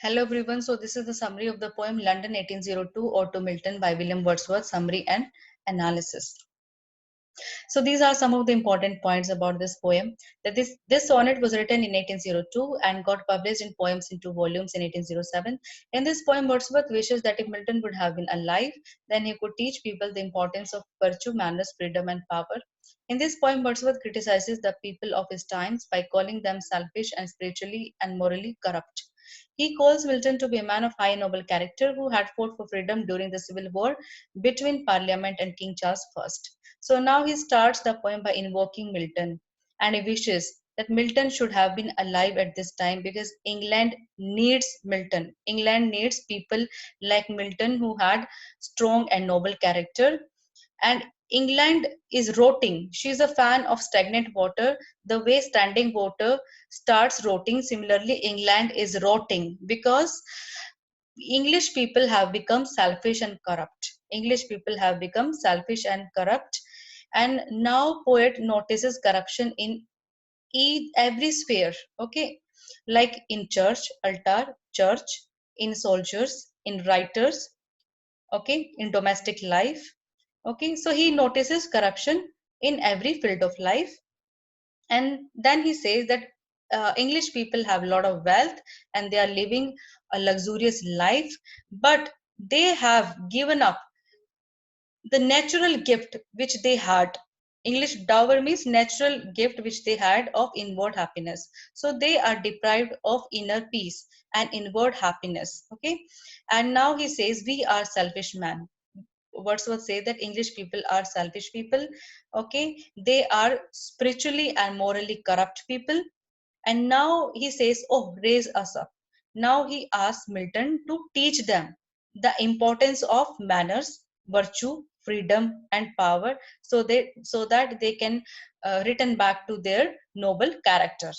Hello everyone. So this is the summary of the poem London 1802 or to Milton by William Wordsworth, summary and analysis. So these are some of the important points about this poem. That this sonnet was written in 1802 and got published in Poems in two volumes in 1807. In this poem, Wordsworth wishes that if Milton would have been alive, then he could teach people the importance of virtue, manners, freedom, and power. In this poem, Wordsworth criticizes the people of his times by calling them selfish and spiritually and morally corrupt. He calls Milton to be a man of high noble character who had fought for freedom during the civil war between Parliament and King Charles I. So now he starts the poem by invoking Milton, and he wishes that Milton should have been alive at this time because England needs Milton. England needs people like Milton who had strong and noble character. And England is rotting. She's a fan of stagnant water. The way standing water starts rotting, similarly, England is rotting because English people have become selfish and corrupt. English people have become selfish and corrupt. And now poet notices corruption in every sphere, okay? Like in church, in soldiers, in writers, okay, in domestic life, okay? So he notices corruption in every field of life. And then he says that English people have a lot of wealth and they are living a luxurious life, but they have given up the natural gift which they had. English dower means natural gift which they had of inward happiness. So they are deprived of inner peace and inward happiness, okay? And now he says we are selfish man. Wordsworth say that English people are selfish people, okay? They are spiritually and morally corrupt people. And now he says, oh, raise us up. Now he asks Milton to teach them the importance of manners, virtue, freedom, and power, so that they can return back to their noble character.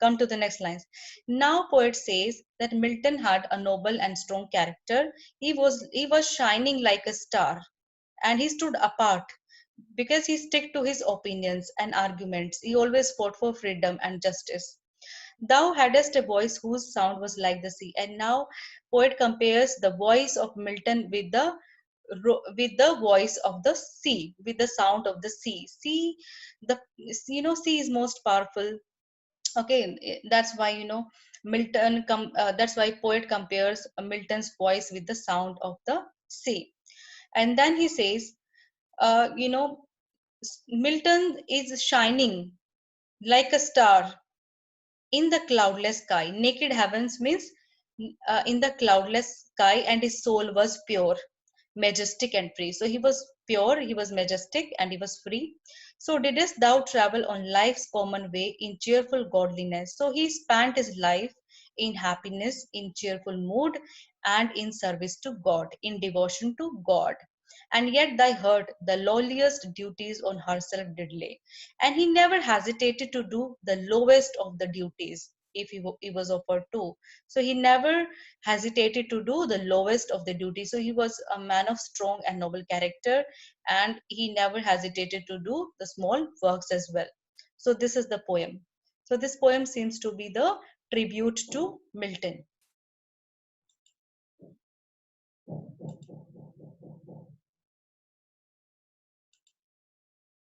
Come to the next lines. Now poet says that Milton had a noble and strong character. He was shining like a star, and he stood apart because he stuck to his opinions and arguments. He always fought for freedom and justice. Thou hadst a voice whose sound was like the sea. And now poet compares the voice of Milton with the voice of the sea, with the sound of the sea. Sea is most powerful. Okay, that's why that's why poet compares Milton's voice with the sound of the sea. And then he says, uh, you know, Milton is shining like a star in the cloudless sky. Naked heavens means in the cloudless sky, and his soul was pure, majestic, and free. So he was pure, he was majestic, and he was free. So didst thou travel on life's common way in cheerful godliness? So he spent his life in happiness, in cheerful mood, and in service to God, in devotion to God. And yet thy heart the lowliest duties on herself did lay. And he never hesitated to do the lowest of the duties if he was offered to. So he never hesitated to do the lowest of the duties. So he was a man of strong and noble character, and he never hesitated to do the small works as well. So this is the poem. So this poem seems to be the tribute to Milton.